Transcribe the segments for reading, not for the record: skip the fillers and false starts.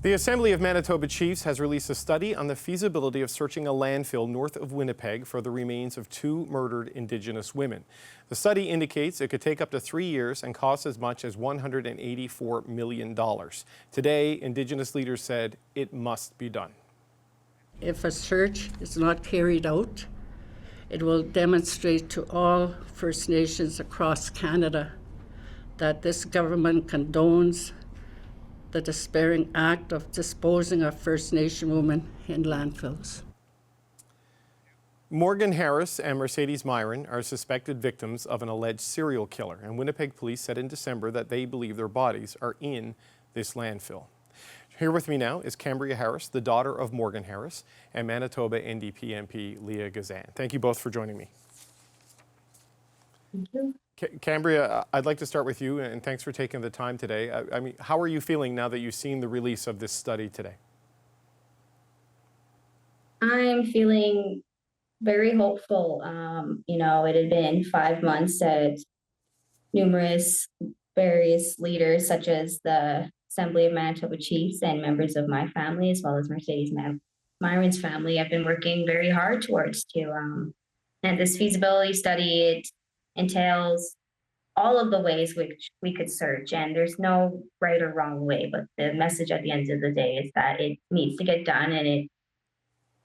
The Assembly of Manitoba Chiefs has released a study on the feasibility of searching a landfill north of Winnipeg for the remains of 2 murdered Indigenous women. The study indicates it could take up to 3 years and cost as much as $184 million. Today, Indigenous leaders said it must be done. If a search is not carried out, it will demonstrate to all First Nations across Canada that this government condones the despairing act of disposing of First Nation women in landfills. Morgan Harris and Marcedes Myran are suspected victims of an alleged serial killer, and Winnipeg police said in December that they believe their bodies are in this landfill. Here with me now is Cambria Harris, the daughter of Morgan Harris, and Manitoba NDP MP Leah Gazan. Thank you both for joining me. Thank you. Cambria, I'd like to start with you, and thanks for taking the time today. I mean, how are you feeling now that you've seen the release of this study today? I'm feeling very hopeful. It had been 5 months that various leaders, such as the Assembly of Manitoba Chiefs and members of my family, as well as Marcedes Myran's family, have been working very hard towards and this feasibility study, it entails all of the ways which we could search, and there's no right or wrong way, but the message at the end of the day is that it needs to get done, and it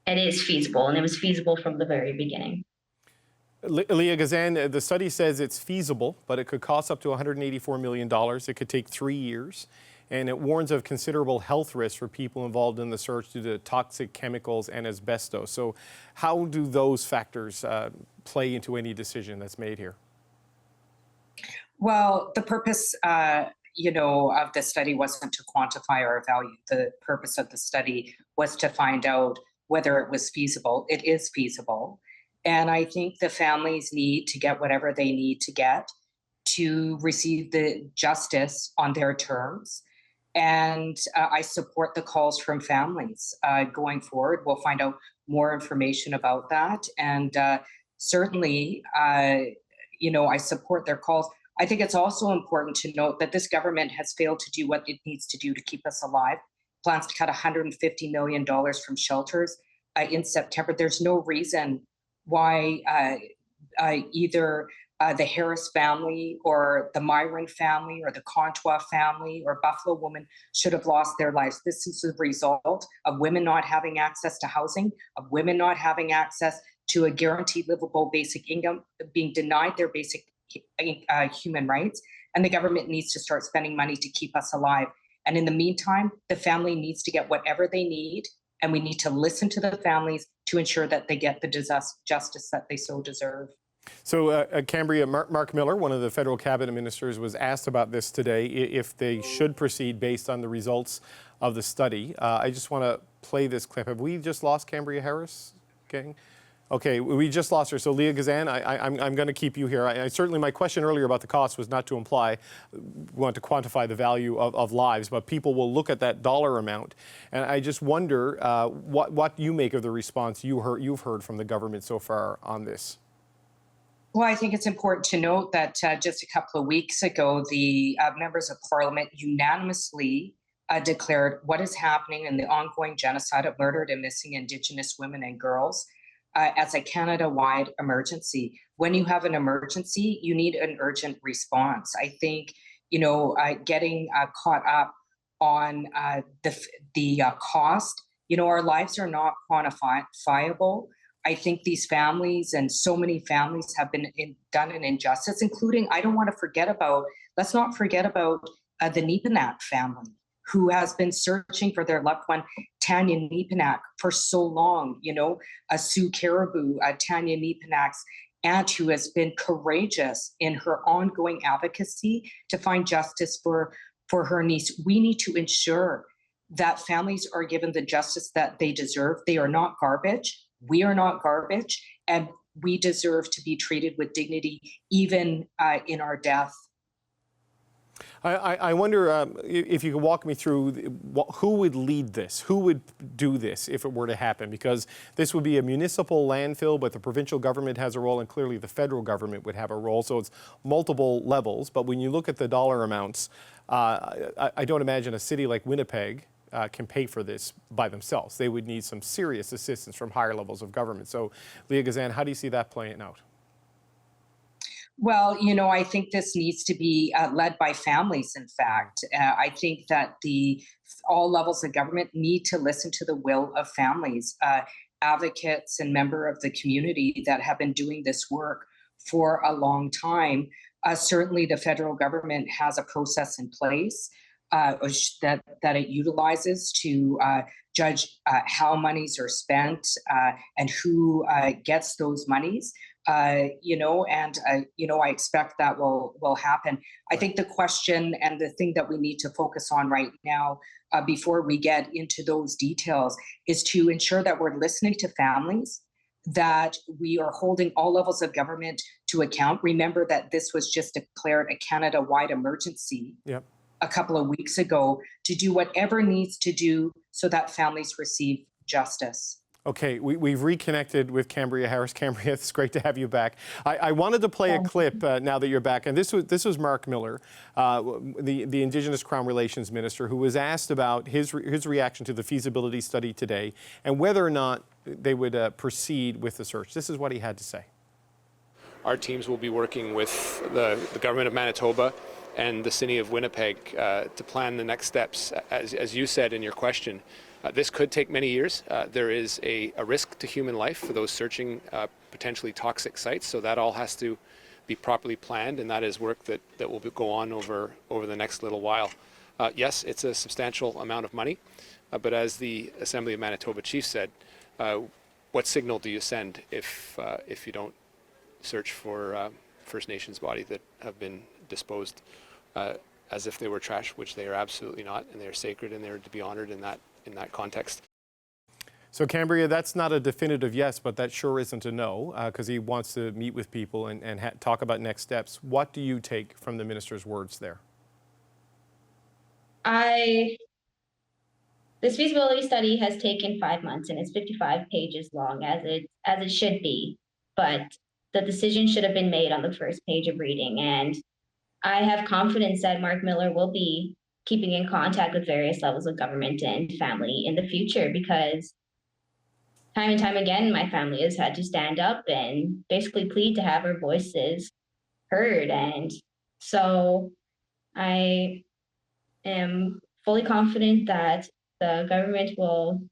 is feasible, and it was feasible from the very beginning. Leah Gazan, the study says it's feasible, but it could cost up to $184 million. It could take 3 years, and it warns of considerable health risks for people involved in the search due to toxic chemicals and asbestos. So how do those factors play into any decision that's made here? Well, the purpose, of the study wasn't to quantify or evaluate. The purpose of the study was to find out whether it was feasible. It is feasible. And I think the families need to get whatever they need to get to receive the justice on their terms. And I support the calls from families going forward. We'll find out more information about that. And certainly, I support their calls. I think it's also important to note that this government has failed to do what it needs to do to keep us alive. Plans to cut $150 million from shelters in September. There's no reason why either the Harris family or the Myran family or the Contois family or Buffalo women should have lost their lives. This is a result of women not having access to housing, of women not having access to a guaranteed livable basic income, being denied their basic human rights, and the government needs to start spending money to keep us alive. And in the meantime, the family needs to get whatever they need, and we need to listen to the families to ensure that they get the justice that they so deserve. So, Cambria, Mark Miller, one of the federal cabinet ministers, was asked about this today, if they should proceed based on the results of the study. I just want to play this clip. Have we just lost Cambria Harris, gang? Okay, we just lost her. So, Leah Gazan, I'm going to keep you here. Certainly, my question earlier about the cost was not to imply we want to quantify the value of lives, but people will look at that dollar amount. And I just wonder what you make of the response you've heard from the government so far on this. Well, I think it's important to note that just a couple of weeks ago, the members of Parliament unanimously declared what is happening in the ongoing genocide of murdered and missing Indigenous women and girls as a Canada-wide emergency. When you have an emergency, you need an urgent response. I think, getting caught up on the cost, our lives are not quantifiable. I think these families and so many families have been done an injustice, including, let's not forget about the Neepanak family, who has been searching for their loved one, Tanya Neepanak, for so long. Sue Caribou, Tanya Neepanak's aunt, who has been courageous in her ongoing advocacy to find justice for her niece. We need to ensure that families are given the justice that they deserve. They are not garbage. We are not garbage, and we deserve to be treated with dignity, even in our death. I wonder if you could walk me through who would lead this, who would do this if it were to happen, because this would be a municipal landfill, but the provincial government has a role, and clearly the federal government would have a role, so it's multiple levels. But when you look at the dollar amounts, I don't imagine a city like Winnipeg can pay for this by themselves. They would need some serious assistance from higher levels of government. So, Leah Gazan, how do you see that playing out? Well, I think this needs to be led by families, in fact. I think that all levels of government need to listen to the will of families, advocates and members of the community that have been doing this work for a long time. Certainly, the federal government has a process in place that it utilizes to judge how monies are spent and who gets those monies. I expect that will happen. I think the question and the thing that we need to focus on right now, before we get into those details, is to ensure that we're listening to families, that we are holding all levels of government to account. Remember that this was just declared a Canada-wide emergency a couple of weeks ago, to do whatever needs to do so that families receive justice. Okay, we've reconnected with Cambria Harris. Cambria, it's great to have you back. I wanted to play a clip now that you're back, and this was Mark Miller, the Indigenous Crown Relations Minister, who was asked about his reaction to the feasibility study today and whether or not they would proceed with the search. This is what he had to say. Our teams will be working with the government of Manitoba and the city of Winnipeg to plan the next steps. As you said in your question, this could take many years. There is a risk to human life for those searching potentially toxic sites, so that all has to be properly planned, and that is work that will go on over the next little while. Yes, it's a substantial amount of money, but as the Assembly of Manitoba chief said, what signal do you send if you don't search for First Nations bodies that have been disposed as if they were trash, which they are absolutely not, and they are sacred and they're to be honored in that context. So, Cambria, that's not a definitive yes, but that sure isn't a no, because he wants to meet with people and talk about next steps. What do you take from the minister's words there? This feasibility study has taken 5 months and it's 55 pages long, as it should be, but the decision should have been made on the first page of reading. And I have confidence that Mark Miller will be keeping in contact with various levels of government and family in the future, because time and time again, my family has had to stand up and basically plead to have our voices heard. And so I am fully confident that the government will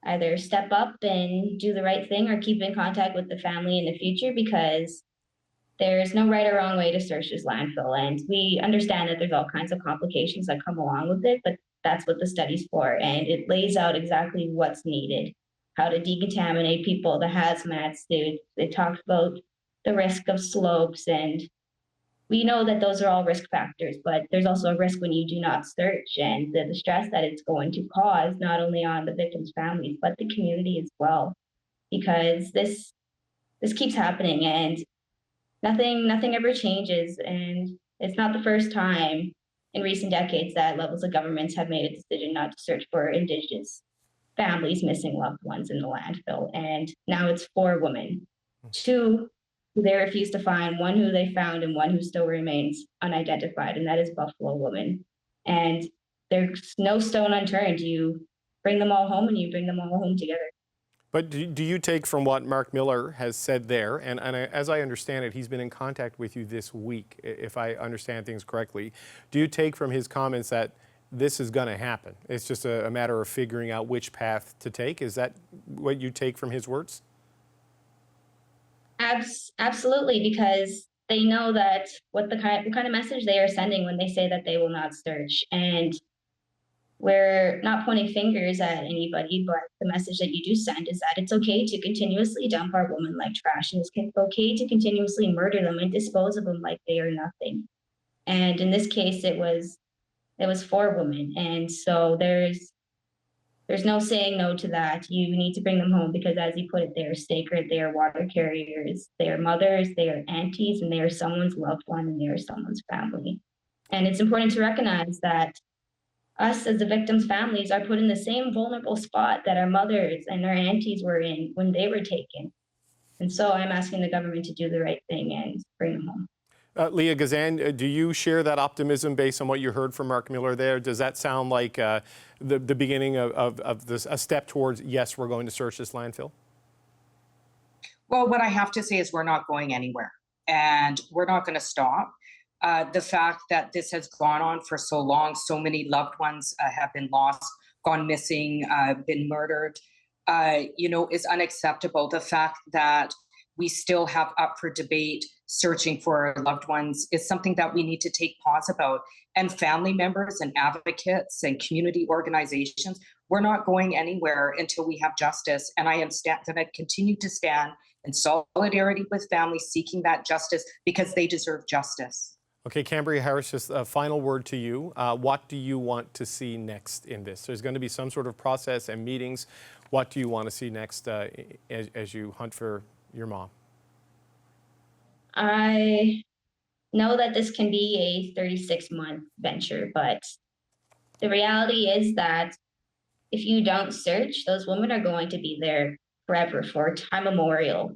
either step up and do the right thing or keep in contact with the family in the future, because there's no right or wrong way to search this landfill. And we understand that there's all kinds of complications that come along with it, but that's what the study's for. And it lays out exactly what's needed, how to decontaminate people, the hazmat suits. It talks about the risk of slopes, and we know that those are all risk factors, but there's also a risk when you do not search, and the stress that it's going to cause, not only on the victims' families, but the community as well, because this keeps happening and nothing ever changes. And it's not the first time in recent decades that levels of governments have made a decision not to search for Indigenous families missing loved ones in the landfill. And now it's 4 women, 2 who they refused to find, 1 who they found, and 1 who still remains unidentified, and that is Buffalo woman. And there's no stone unturned. You bring them all home and you bring them all home together. But do you take from what Mark Miller has said there, and as I understand it, he's been in contact with you this week, if I understand things correctly, do you take from his comments that this is going to happen? It's just a matter of figuring out which path to take? Is that what you take from his words? Absolutely, because they know that what kind of message they are sending when they say that they will not search. And we're not pointing fingers at anybody, but the message that you do send is that it's okay to continuously dump our women like trash, and it's okay to continuously murder them and dispose of them like they are nothing. And in this case, it was 4 women, and so there's no saying no to that. You need to bring them home because, as you put it, they are sacred. They are water carriers. They are mothers. They are aunties, and they are someone's loved one, and they are someone's family. And it's important to recognize that us as the victims' families are put in the same vulnerable spot that our mothers and our aunties were in when they were taken. And so I'm asking the government to do the right thing and bring them home. Leah Gazan, do you share that optimism based on what you heard from Mark Miller there? Does that sound like the beginning of this, a step towards, yes, we're going to search this landfill? Well, what I have to say is we're not going anywhere, and we're not going to stop. The fact that this has gone on for so long, so many loved ones have been lost, gone missing, been murdered, is unacceptable. The fact that we still have up for debate searching for our loved ones is something that we need to take pause about. And family members and advocates and community organizations, we're not going anywhere until we have justice. And I am going to continue to stand in solidarity with families seeking that justice because they deserve justice. Okay, Cambria Harris, just a final word to you. What do you want to see next in this? There's going to be some sort of process and meetings. What do you want to see next as you hunt for your mom? I know that this can be a 36-month venture, but the reality is that if you don't search, those women are going to be there forever for time immemorial.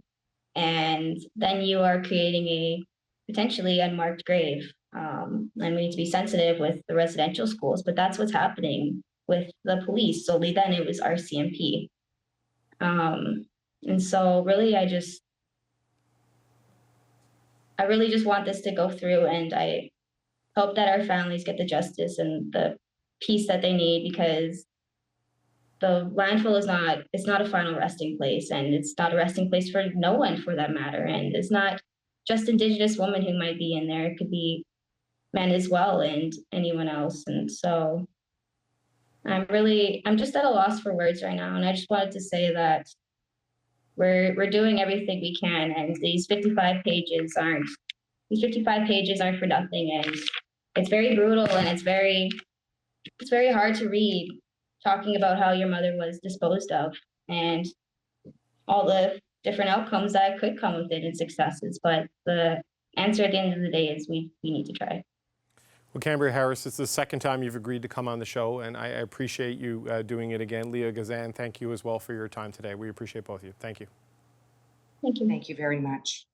And then you are creating a potentially unmarked grave. And we need to be sensitive with the residential schools, but that's what's happening with the police. Solely then it was RCMP. And so really, I really just want this to go through, and I hope that our families get the justice and the peace that they need, because the landfill it's not a final resting place, and it's not a resting place for no one for that matter. And it's not just Indigenous women who might be in there. It could be men as well and anyone else. And so I'm just at a loss for words right now. And I just wanted to say that we're doing everything we can, and these 55 pages aren't for nothing. And it's very brutal, and it's very hard to read, talking about how your mother was disposed of and all the different outcomes that could come with it and successes. But the answer at the end of the day is we need to try. Well, Cambria Harris, it's the second time you've agreed to come on the show, and I appreciate you doing it again. Leah Gazan, thank you as well for your time today. We appreciate both of you. Thank you. Thank you. Thank you very much.